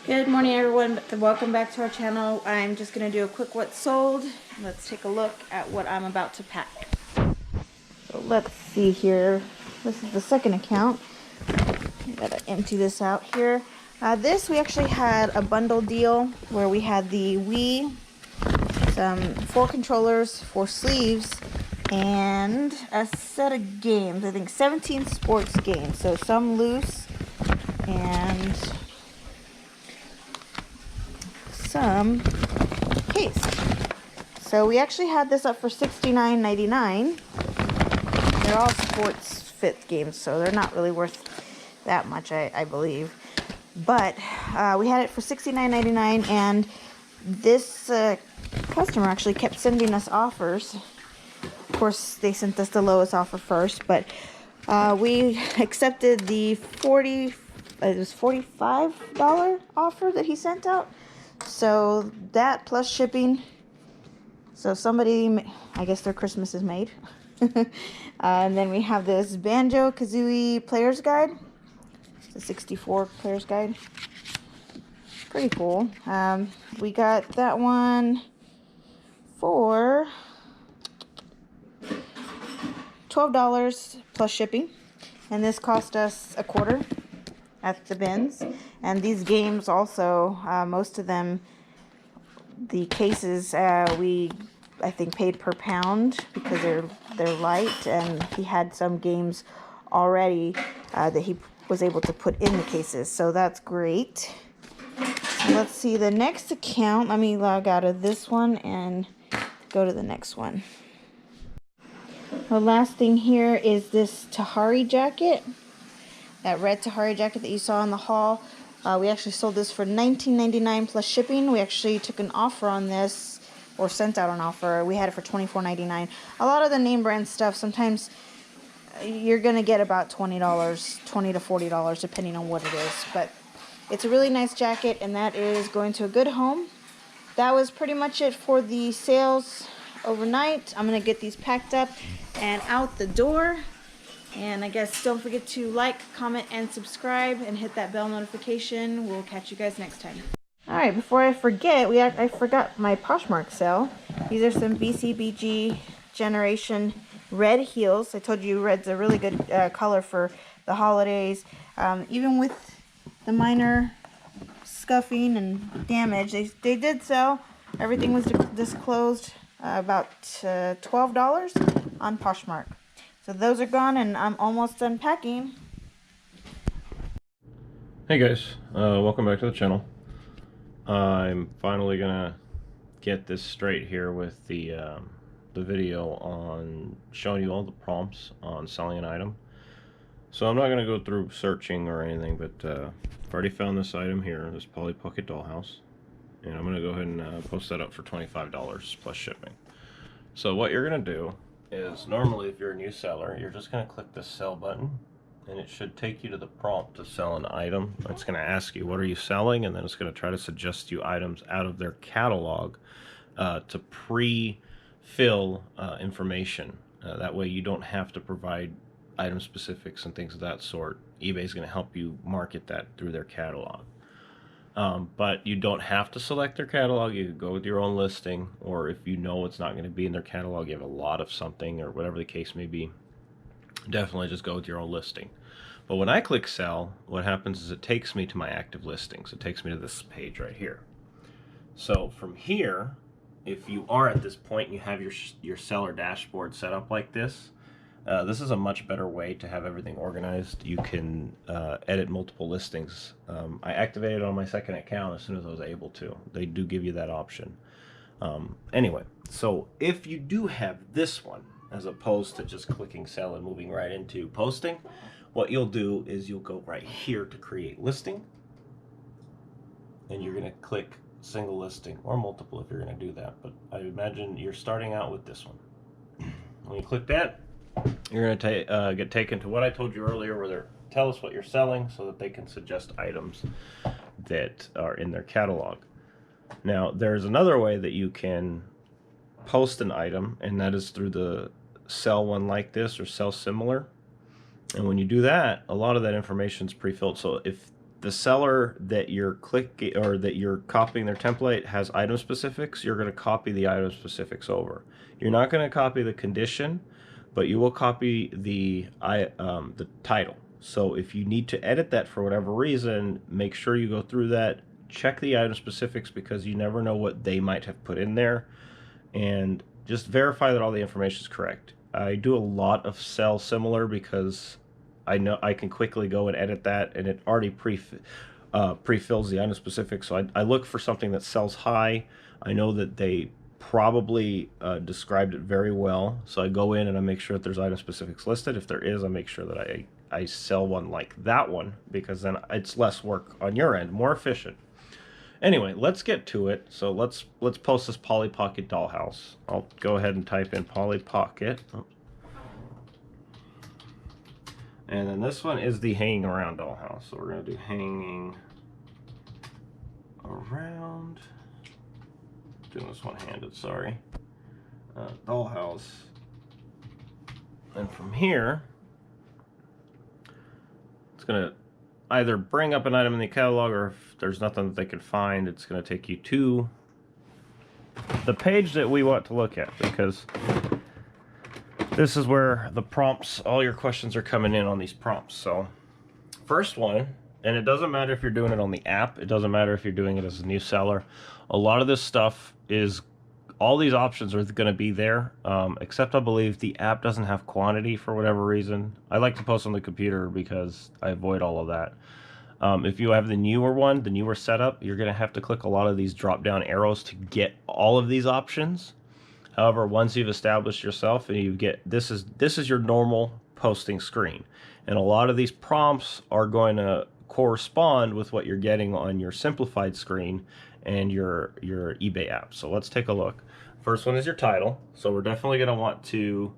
Good morning, everyone. Welcome back to our channel. I'm just going to do a quick what's sold. Let's take a look at what I'm about to pack. So let's see here. This is the second account. I gotta empty this out here. This we actually had a bundle deal where we had the Wii, some 4 controllers, 4 sleeves, and a set of games. I think 17 sports games. So some loose and some case. So we actually had this up for $69.99. They're all sports fit games, so they're not really worth that much, I believe. But we had it for $69.99, and this customer actually kept sending us offers. Of course, they sent us the lowest offer first, but we accepted the $45 offer that he sent out. So that plus shipping. So somebody, I guess their Christmas is made. And then we have this Banjo-Kazooie Player's Guide. It's a 64 Player's Guide. Pretty cool. We got that one for $12 plus shipping. And this cost us $0.25 at the bins. And these games also, most of them, the cases, I think paid per pound because they're light, and he had some games already that he was able to put in the cases, so that's great. So let's see the next account. Let me log out of this one and go to the next one. The last thing here is this Tahari jacket. That red Tahari jacket that you saw in the haul. We actually sold this for $19.99 plus shipping. We actually took an offer on this, or sent out an offer. We had it for $24.99. A lot of the name brand stuff, sometimes you're going to get about $20 to $40, depending on what it is. But it's a really nice jacket, and that is going to a good home. That was pretty much it for the sales overnight. I'm going to get these packed up and out the door. And I guess don't forget to like, comment, and subscribe, and hit that bell notification. We'll catch you guys next time. Alright, before I forget, I forgot my Poshmark sale. These are some BCBG Generation red heels. I told you red's a really good color for the holidays. Even with the minor scuffing and damage, they did sell. Everything was disclosed about $12 on Poshmark. So those are gone, and I'm almost done packing. Hey guys, welcome back to the channel. I'm finally gonna get this straight here with the video on showing you all the prompts on selling an item. So I'm not gonna go through searching or anything, but I've already found this item here, this Polly Pocket dollhouse, and I'm gonna go ahead and post that up for $25 plus shipping. So what you're gonna do is, normally if you're a new seller, you're just going to click the sell button, and it should take you to the prompt to sell an item. It's going to ask you, what are you selling? And then it's going to try to suggest you items out of their catalog to pre-fill information. That way you don't have to provide item specifics and things of that sort. eBay is going to help you market that through their catalog. But you don't have to select their catalog. You can go with your own listing, or if you know it's not going to be in their catalog, you have a lot of something or whatever the case may be, definitely just go with your own listing. But when I click sell, what happens is it takes me to my active listings. It takes me to this page right here. So from here, if you are at this point and you have your seller dashboard set up like this, this is a much better way to have everything organized. You can edit multiple listings. I activated it on my second account as soon as I was able to. They do give you that option. Anyway, so if you do have this one, as opposed to just clicking sell and moving right into posting, what you'll do is you'll go right here to create listing, and you're going to click single listing, or multiple if you're going to do that. But I imagine you're starting out with this one. When you click that, you're going to get taken to what I told you earlier, where they tell us what you're selling so that they can suggest items that are in their catalog. Now, there's another way that you can post an item, and that is through the sell one like this or sell similar. And when you do that, a lot of that information is pre-filled. So if the seller that you're clicking or that you're copying their template has item specifics, you're going to copy the item specifics over. You're not going to copy the condition, but you will copy the title. So if you need to edit that for whatever reason, make sure you go through that, check the item specifics, because you never know what they might have put in there, and just verify that all the information is correct. I do a lot of sell similar because I know I can quickly go and edit that, and it already pre-fills the item specifics. So I look for something that sells high. I know that they probably described it very well, so I go in and I make sure that there's item specifics listed. If there is, I make sure that I sell one like that one, because then it's less work on your end, more efficient. Anyway, let's get to it. So let's post this Polly Pocket dollhouse. I'll go ahead and type in Polly Pocket. And then this one is the hanging around dollhouse. So we're going to do hanging around. Doing this one-handed, sorry. Dollhouse. And from here, it's going to either bring up an item in the catalog, or if there's nothing that they can find, it's going to take you to the page that we want to look at, because this is where the prompts, all your questions are coming in on these prompts. So first one, and it doesn't matter if you're doing it on the app, it doesn't matter if you're doing it as a new seller, a lot of this stuff is, all these options are going to be there, except I believe the app doesn't have quantity for whatever reason. I like to post on the computer because I avoid all of that. If you have the newer one, the newer setup, you're going to have to click a lot of these drop down arrows to get all of these options. However, once you've established yourself and you get, this is your normal posting screen, and a lot of these prompts are going to correspond with what you're getting on your simplified screen and your eBay app. So let's take a look. First one is your title. So we're definitely going to want to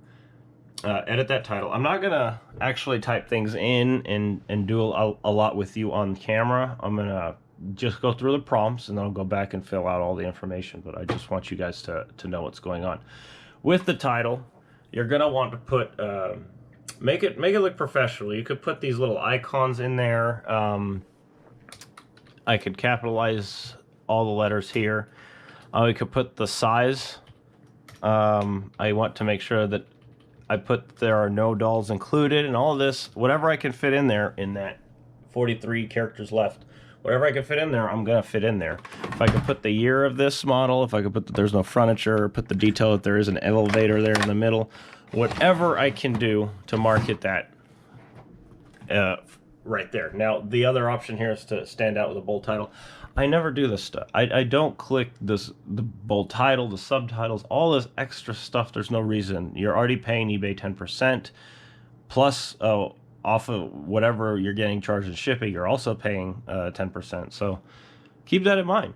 edit that title. I'm not going to actually type things in and do a lot with you on camera. I'm going to just go through the prompts, and then I'll go back and fill out all the information, but I just want you guys to know what's going on. With the title, you're going to want to put, make it look professional. You could put these little icons in there. I could capitalize all the letters here. We could put the size. I want to make sure that I put there are no dolls included, and all of this, whatever I can fit in there in that 43 characters left, whatever I can fit in there, I'm gonna fit in there. If I could put the year of this model, if I could put that there's no furniture, put the detail that there is an elevator there in the middle, whatever I can do to market that right there. Now, the other option here is to stand out with a bold title. I never do this stuff. I don't click the bold title, the subtitles, all this extra stuff. There's no reason. You're already paying eBay 10%, plus off of whatever you're getting charged in shipping, you're also paying 10%. So keep that in mind.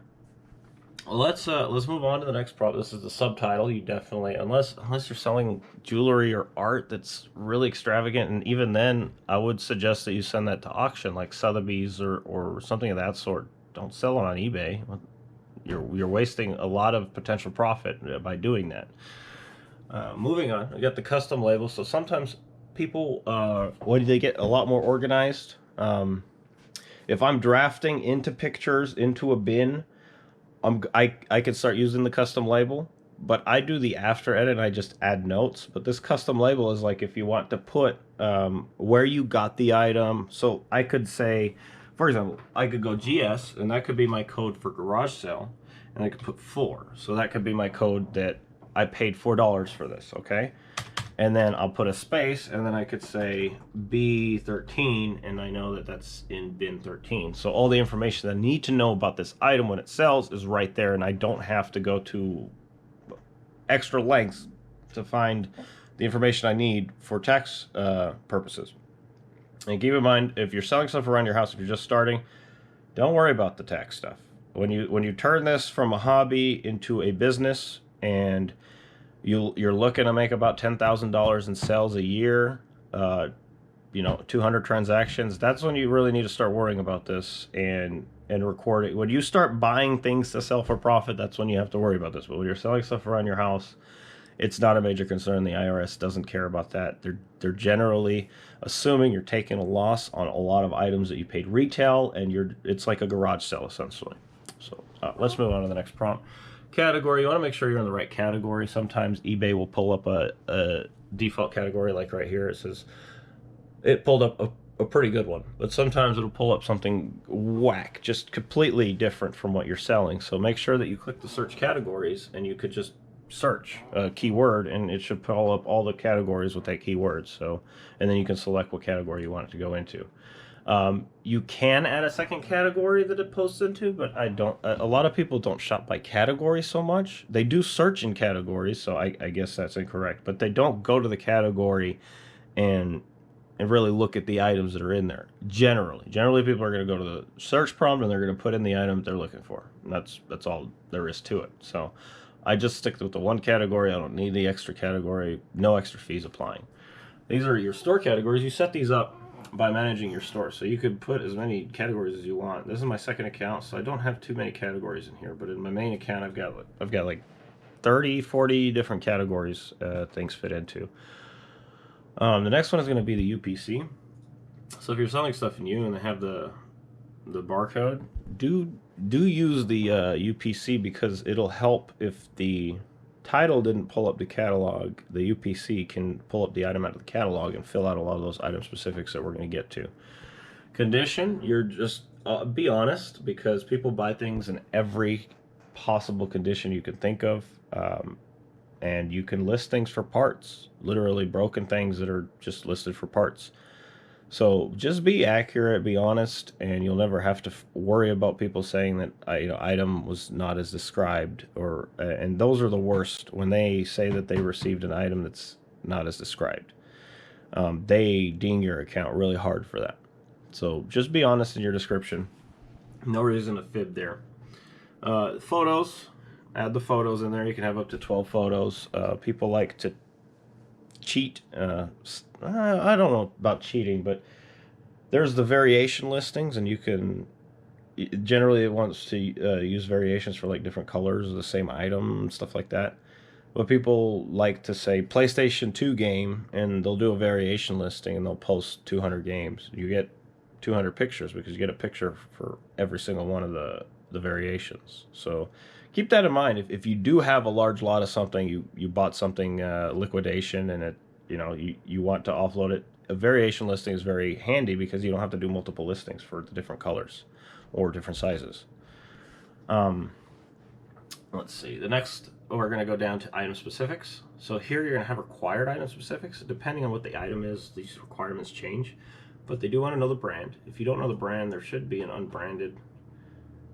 Let's move on to the next prompt. This is the subtitle. You definitely, unless you're selling jewelry or art that's really extravagant, and even then, I would suggest that you send that to auction, like Sotheby's or something of that sort. Don't sell it on eBay. You're wasting a lot of potential profit by doing that. Moving on, we got the custom label. So sometimes people, when they get a lot more organized, if I'm drafting into pictures into a bin, I could start using the custom label, but I do the after edit and I just add notes. But this custom label is like if you want to put where you got the item. So I could say, for example, I could go GS, and that could be my code for garage sale, and I could put 4. So that could be my code that I paid $4 for this, okay? And then I'll put a space, and then I could say B13, and I know that that's in bin 13. So all the information I need to know about this item when it sells is right there, and I don't have to go to extra lengths to find the information I need for tax purposes. And keep in mind, if you're selling stuff around your house, if you're just starting, don't worry about the tax stuff. When you turn this from a hobby into a business, and you're looking to make about $10,000 in sales a year, 200 transactions, that's when you really need to start worrying about this and record it. When you start buying things to sell for profit, that's when you have to worry about this. But when you're selling stuff around your house, It's not a major concern. The IRS doesn't care about that. They're generally assuming you're taking a loss on a lot of items that you paid retail, and it's like a garage sale essentially. So let's move on to the next prompt. Category, you want to make sure you're in the right category. Sometimes eBay will pull up a default category, like right here. It pulled up a pretty good one, but sometimes it'll pull up something whack, just completely different from what you're selling. So make sure that you click the search categories, and you could just search a keyword, and it should pull up all the categories with that keyword. So, and then you can select what category you want it to go into. You can add a second category that it posts into, but I don't. A lot of people don't shop by category so much. They do search in categories, so I guess that's incorrect. But they don't go to the category and really look at the items that are in there. Generally people are going to go to the search prompt, and they're going to put in the item they're looking for. And that's all there is to it. So I just stick with the one category. I don't need the extra category. No extra fees applying. These are your store categories. You set these up by managing your store, so you could put as many categories as you want. This is my second account, so I don't have too many categories in here, but in my main account I've got like 30-40 different categories things fit into. The next one is going to be the UPC. So if you're selling stuff new and they have the barcode, do use the UPC, because it'll help. If the title didn't pull up the catalog, the UPC can pull up the item out of the catalog and fill out a lot of those item specifics that we're going to get to. Condition, you're just be honest, because people buy things in every possible condition you can think of, and you can list things for parts, literally broken things that are just listed for parts. So just be accurate, be honest, and you'll never have to worry about people saying that item was not as described, or and those are the worst, when they say that they received an item that's not as described. They ding your account really hard for that. So just be honest in your description. No reason to fib there. Photos, add the photos in there. You can have up to 12 photos. People like to cheat. I don't know about cheating, but there's the variation listings, and you can generally it wants to use variations for like different colors of the same item, stuff like that. But people like to say PlayStation 2 game, and they'll do a variation listing, and they'll post 200 games. You get 200 pictures, because you get a picture for every single one of the variations. So keep that in mind. If you do have a large lot of something, you bought something liquidation, and it you want to offload it, a variation listing is very handy, because you don't have to do multiple listings for the different colors or different sizes. Let's see. The next, we're going to go down to item specifics. So here you're going to have required item specifics. Depending on what the item is, these requirements change, but they do want to know the brand. If you don't know the brand, there should be an unbranded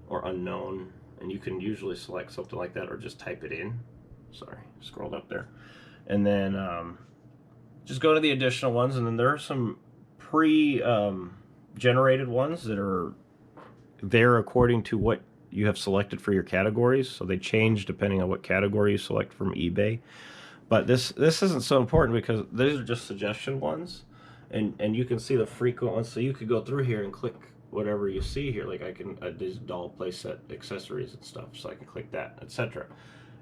or unknown, and you can usually select something like that, or just type it in. Sorry, scrolled up there. And then just go to the additional ones, and then there are some pre-generated ones that are there according to what you have selected for your categories. So they change depending on what category you select from eBay. But this isn't so important, because these are just suggestion ones, and you can see the frequent ones. So you could go through here and click whatever you see here. Like these doll playset accessories and stuff, so I can click that, etc.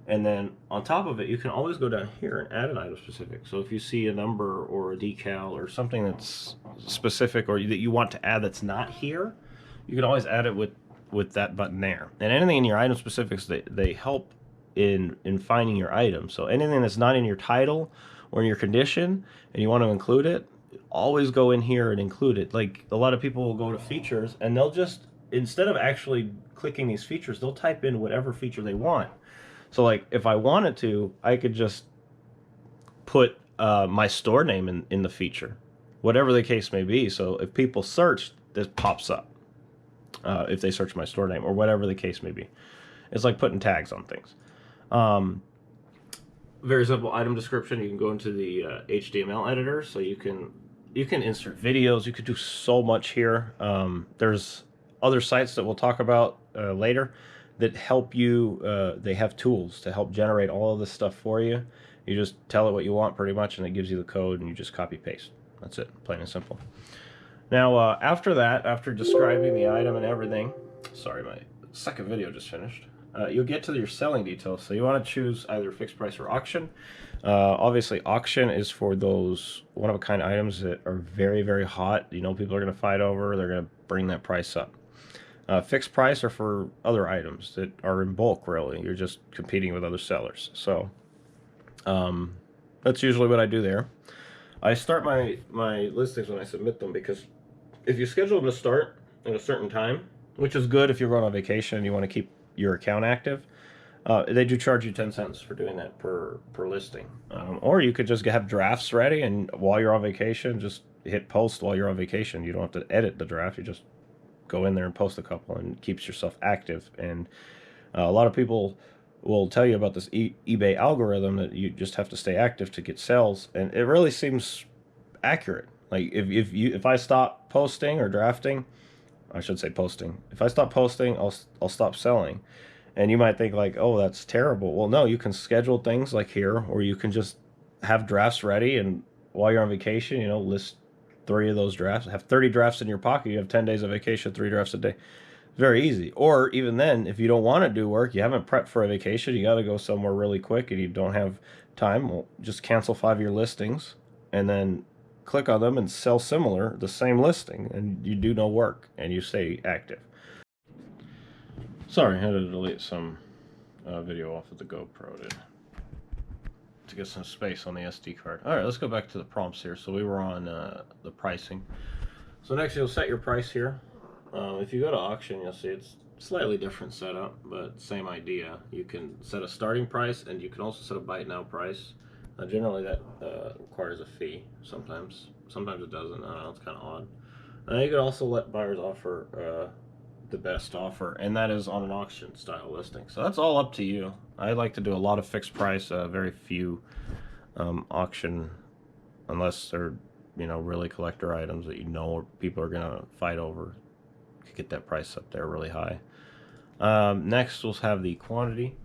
And then on top of it, you can always go down here and add an item specific. So if you see a number or a decal or something that's specific, or that you want to add that's not here, you can always add it with that button there. And anything in your item specifics, they help in finding your item. So anything that's not in your title or in your condition, and you want to include it, always go in here and include it. Like, a lot of people will go to features, and they'll just, instead of actually clicking these features, they'll type in whatever feature they want. So like, if I wanted to, I could just put my store name in the feature, whatever the case may be. So if people search, this pops up if they search my store name, or whatever the case may be. It's like putting tags on things. Very simple item description. You can go into the HTML editor, so you can insert videos. You could do so much here. There's other sites that we'll talk about later that help you. They have tools to help generate all of this stuff for you. You just tell it what you want pretty much, and it gives you the code, and you just copy paste. That's it, plain and simple. Now after that, after describing the item and everything, sorry, my second video just finished. you'll get to your selling details. So you want to choose either fixed price or auction. Obviously, auction is for those one-of-a-kind items that are very, very hot. You know, people are going to fight over. They're going to bring that price up. Fixed price are for other items that are in bulk, really. You're just competing with other sellers. So that's usually what I do there. I start my listings when I submit them, because if you schedule them to start at a certain time, which is good if you're going on vacation and you want to keep your account active, they do charge you 10 cents for doing that per listing. Or you could just have drafts ready, and while you're on vacation, just hit post while you're on vacation. You don't have to edit the draft. You just go in there and post a couple, and it keeps yourself active. And a lot of people will tell you about this eBay algorithm that you just have to stay active to get sales, and it really seems accurate. Like if I stop posting or drafting, I should say posting. If I stop posting, I'll stop selling. And you might think like, oh, that's terrible. Well, no, you can schedule things like here, or you can just have drafts ready, and while you're on vacation, you know, list 3 of those drafts. Have 30 drafts in your pocket. You have 10 days of vacation, 3 drafts a day. Very easy. Or even then, if you don't want to do work, you haven't prepped for a vacation, you got to go somewhere really quick and you don't have time, well, just cancel 5 of your listings and then click on them and sell similar, the same listing, and you do no work and you stay active. Sorry, I had to delete some video off of the GoPro to get some space on the SD card. All right, let's go back to the prompts here. So we were on the pricing. So next you'll set your price here. If you go to auction, you'll see it's slightly different setup, but same idea. You can set a starting price, and you can also set a buy it now price. Generally that requires a fee. Sometimes it doesn't. I don't know, it's kind of odd. You can also let buyers offer the best offer, and that is on an auction style listing. So that's all up to you. I like to do a lot of fixed price, very few auction, unless they're, you know, really collector items that you know people are gonna fight over. Get that price up there really high. Next we'll have the quantity.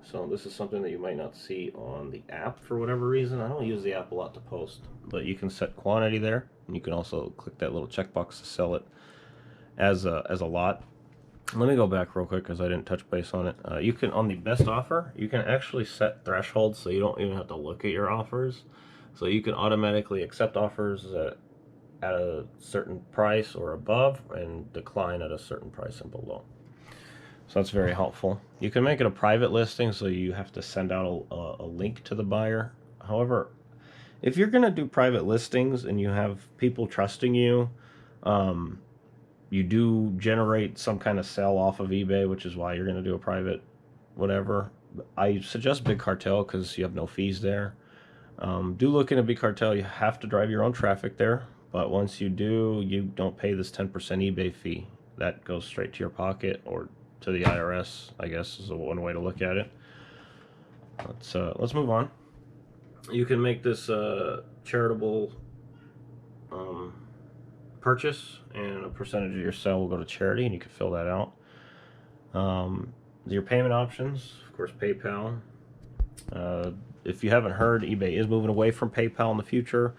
So this is something that you might not see on the app for whatever reason. I don't use the app a lot to post, but you can set quantity there, and you can also click that little checkbox to sell it as a lot. Let me go back real quick because I didn't touch base on it. You can, on the best offer, you can actually set thresholds, so you don't even have to look at your offers. So you can automatically accept offers at a certain price or above, and decline at a certain price and below. So that's very helpful. You can make it a private listing, so you have to send out a link to the buyer. However, if you're going to do private listings and you have people trusting you, you do generate some kind of sell off of eBay, which is why you're going to do a private whatever. I suggest Big Cartel because you have no fees there. Do look into Big Cartel. You have to drive your own traffic there. But once you do, you don't pay this 10% eBay fee. That goes straight to your pocket, or to the IRS, I guess, is one way to look at it. Let's move on. You can make this charitable purchase, and a percentage of your sale will go to charity, and you can fill that out. Your payment options, of course, PayPal. If you haven't heard, eBay is moving away from PayPal in the future,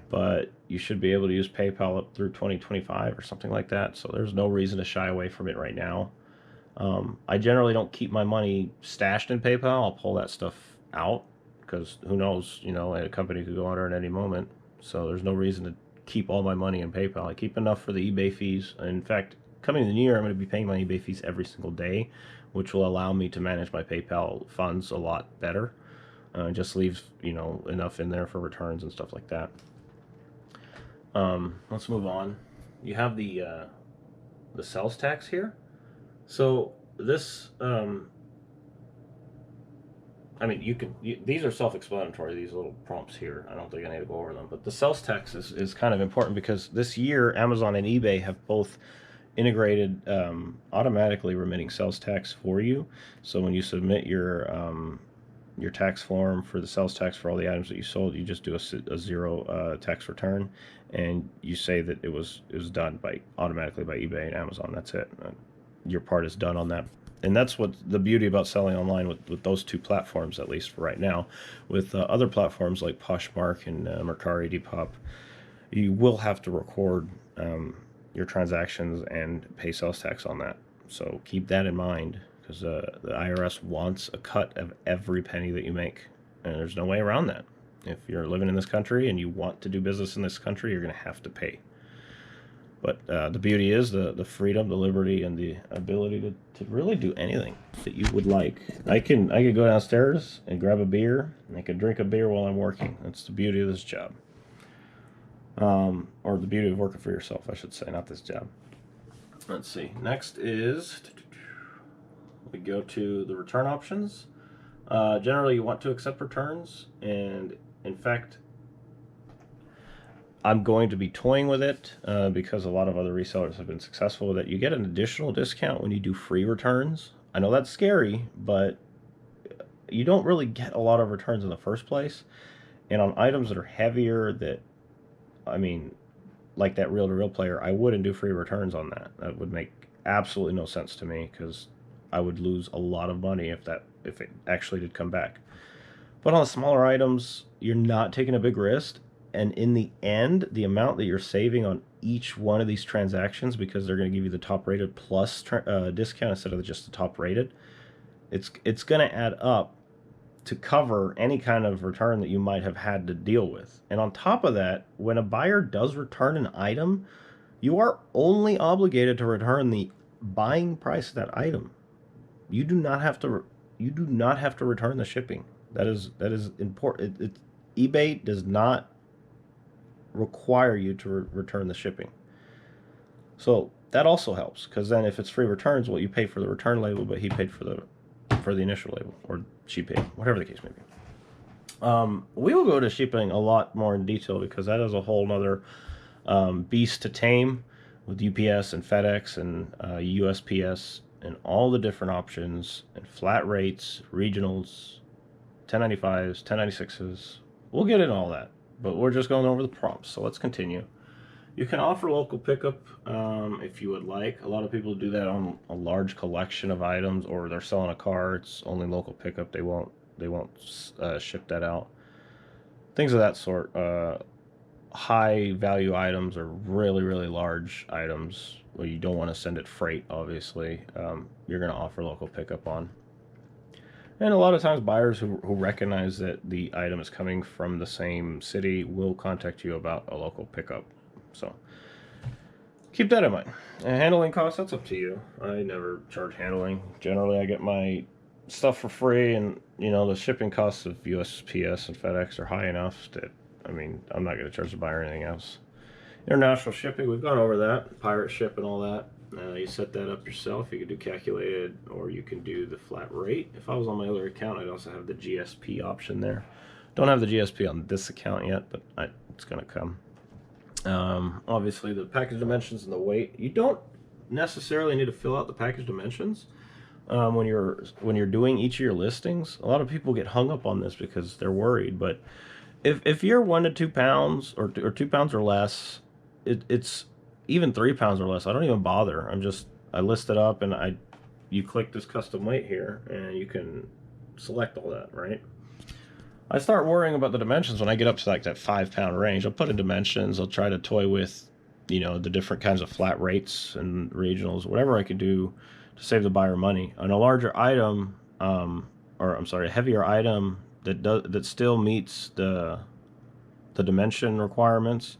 but you should be able to use PayPal up through 2025 or something like that. So there's no reason to shy away from it right now. I generally don't keep my money stashed in PayPal. I'll pull that stuff out because who knows, you know, a company could go under at any moment. So there's no reason to keep all my money in PayPal. I keep enough for the eBay fees. In fact, coming in the new year, I'm going to be paying my eBay fees every single day, which will allow me to manage my PayPal funds a lot better. Just leaves, you know, enough in there for returns and stuff like that. Let's move on. You have the sales tax here. So this, I mean, these are self-explanatory, these little prompts here. I don't think I need to go over them. But the sales tax is kind of important because this year, Amazon and eBay have both integrated automatically remitting sales tax for you. So when you submit your tax form for the sales tax for all the items that you sold, you just do a zero tax return, and you say that it was done automatically by eBay and Amazon. That's it. Your part is done on that. And that's what the beauty about selling online with those two platforms, at least for right now. With other platforms like Poshmark and Mercari, Depop, you will have to record your transactions and pay sales tax on that. So keep that in mind, because the IRS wants a cut of every penny that you make, and there's no way around that. If you're living in this country and you want to do business in this country, you're going to have to pay. But the beauty is the freedom, the liberty, and the ability to really do anything that you would like. I could go downstairs and grab a beer, and I could drink a beer while I'm working. That's the beauty of this job. Or the beauty of working for yourself, I should say, not this job. Let's see. Next is we go to the return options. Generally, you want to accept returns, and in fact, I'm going to be toying with it because a lot of other resellers have been successful with it. You get an additional discount when you do free returns. I know that's scary, but you don't really get a lot of returns in the first place. And on items that are heavier, that, I mean, like that reel-to-reel player, I wouldn't do free returns on that. That would make absolutely no sense to me, because I would lose a lot of money if it actually did come back. But on the smaller items, you're not taking a big risk, and in the end, the amount that you're saving on each one of these transactions, because they're going to give you the top rated plus discount instead of just the top rated, it's going to add up to cover any kind of return that you might have had to deal with. And on top of that, when a buyer does return an item, you are only obligated to return the buying price of that item. You do not have to return the shipping. That is important. eBay does not require you to return the shipping. So that also helps, because then if it's free returns, well, you pay for the return label, but he paid for the initial label, or she paid, whatever the case may be. We will go to shipping a lot more in detail, because that is a whole nother beast to tame, with UPS and FedEx and USPS and all the different options and flat rates, regionals, 1095s, 1096s. We'll get into all that, but we're just going over the prompts, so let's continue. You can offer local pickup if you would like. A lot of people do that on a large collection of items, or they're selling a car, it's only local pickup. They won't ship that out. Things of that sort. High value items, or really, really large items, well, you don't want to send it freight, obviously. You're going to offer local pickup on. And a lot of times buyers who recognize that the item is coming from the same city will contact you about a local pickup. So keep that in mind. And handling costs, that's up to you. I never charge handling. Generally, I get my stuff for free, and the shipping costs of USPS and FedEx are high enough that, I mean, I'm not going to charge the buyer anything else. International shipping, we've gone over that. Pirate ship and all that. You set that up yourself. You can do calculated, or you can do the flat rate. If I was on my other account, I'd also have the GSP option there. Don't have the GSP on this account yet, but it's going to come. Obviously, the package dimensions and the weight. You don't necessarily need to fill out the package dimensions when you're doing each of your listings. A lot of people get hung up on this because they're worried, but if you're 1 to 2 pounds or 2 pounds or less, it's even 3 pounds or less, I don't even bother. I list it up, and you click this custom weight here, and you can select all that, right? I start worrying about the dimensions when I get up to like that 5 pound range. I'll put in dimensions. I'll try to toy with, the different kinds of flat rates and regionals, whatever I could do to save the buyer money. On a larger item, a heavier item that still meets the dimension requirements,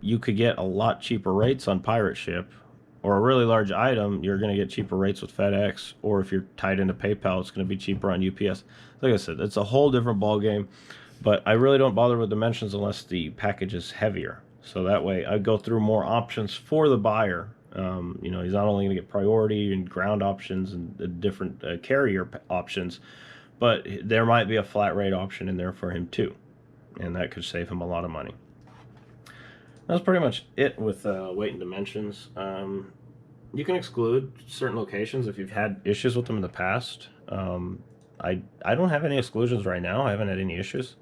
you could get a lot cheaper rates on Pirate Ship. Or a really large item, you're going to get cheaper rates with FedEx, or if you're tied into PayPal, it's going to be cheaper on UPS. Like I said, it's a whole different ballgame, but I really don't bother with dimensions unless the package is heavier. So that way I go through more options for the buyer. He's not only going to get priority and ground options and different carrier options, but there might be a flat rate option in there for him too, and that could save him a lot of money. That's pretty much it with weight and dimensions. You can exclude certain locations if you've had issues with them in the past. I don't have any exclusions right now. I haven't had any issues.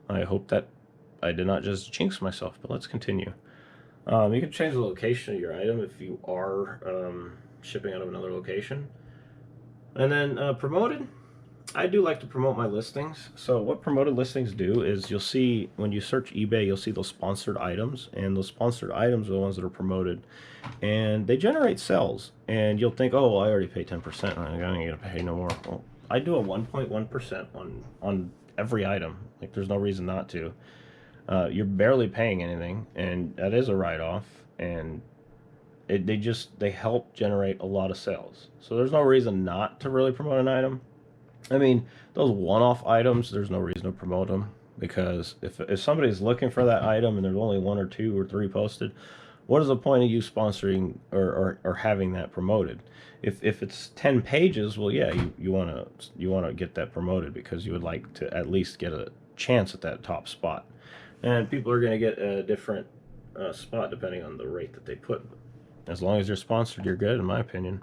I hope that I did not just jinx myself, but let's continue. You can change the location of your item if you are shipping out of another location. And then promoted. I do like to promote my listings. So what promoted listings do is you'll see when you search eBay, you'll see those sponsored items, and those sponsored items are the ones that are promoted, and they generate sales. And you'll think, oh, well, I already paid 10%. I ain't gonna pay no more. Well, I do a 1.1% on every item. Like there's no reason not to. You're barely paying anything, and that is a write-off. And they help generate a lot of sales. So there's no reason not to really promote an item. I mean, those one-off items, there's no reason to promote them because if somebody's looking for that item and there's only 1 or 2 or 3 posted, what is the point of you sponsoring or having that promoted? If it's 10 pages, well, yeah, you wanna get that promoted because you would like to at least get a chance at that top spot, and people are gonna get a different spot depending on the rate that they put. As long as you're sponsored, you're good, in my opinion.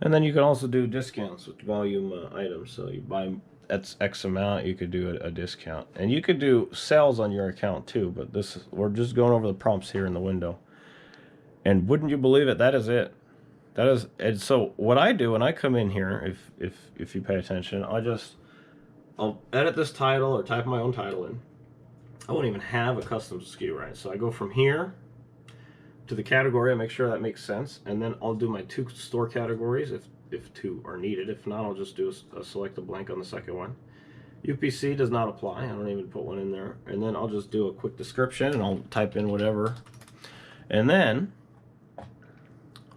And then you can also do discounts with volume items. So you buy that's X amount, you could do a discount, and you could do sales on your account too. But we're just going over the prompts here in the window. And wouldn't you believe it? That is it. That is. And so what I do when I come in here, if you pay attention, I'll edit this title or type my own title in. I won't even have a custom SKU, right? So I go from here to the category, I make sure that makes sense, and then I'll do my 2 store categories if 2 are needed. If not, I'll just do select a blank on the second one. UPC does not apply. I don't even put one in there. And then I'll just do a quick description and I'll type in whatever. And then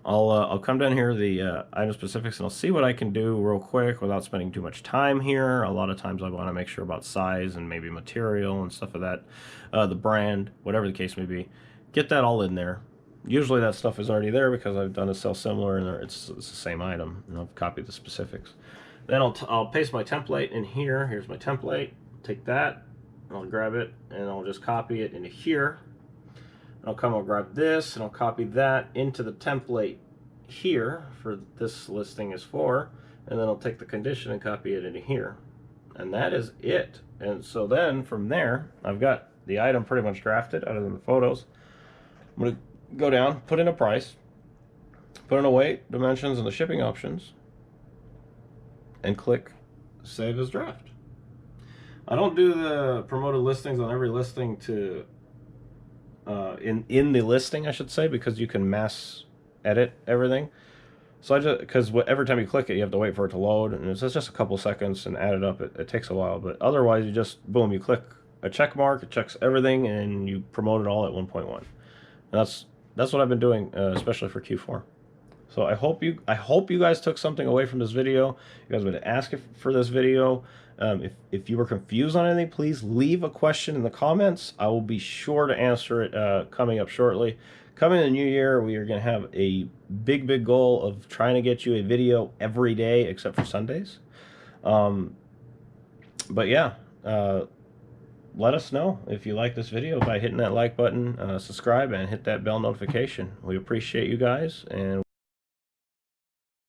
I'll come down here to the item specifics and I'll see what I can do real quick without spending too much time here. A lot of times I want to make sure about size and maybe material and stuff of that, the brand, whatever the case may be. Get that all in there. Usually that stuff is already there because I've done a sell similar and it's the same item, and I've copied the specifics. Then I'll paste my template in here. Here's my template. Take that, I'll grab it, and I'll just copy it into here. I'll grab this, and I'll copy that into the template here for this listing is for, and then I'll take the condition and copy it into here. And that is it. And so then from there, I've got the item pretty much drafted other than the photos. I'm going to go down, put in a price, put in a weight, dimensions, and the shipping options, and click Save as Draft. I don't do the promoted listings on every listing to in the listing, I should say, because you can mass edit everything. So because every time you click it, you have to wait for it to load, and it's just a couple seconds and add it up. It takes a while, but otherwise you just boom, you click a check mark, it checks everything, and you promote it all at 1.1. And that's what I've been doing, especially for Q4. So I hope you guys took something away from this video. You guys would ask for this video. If you were confused on anything, please leave a question in the comments. I will be sure to answer it coming up shortly. Coming in the new year, we are going to have a big goal of trying to get you a video every day except for Sundays. But yeah, let us know if you like this video by hitting that like button, subscribe, and hit that bell notification. We appreciate you guys, and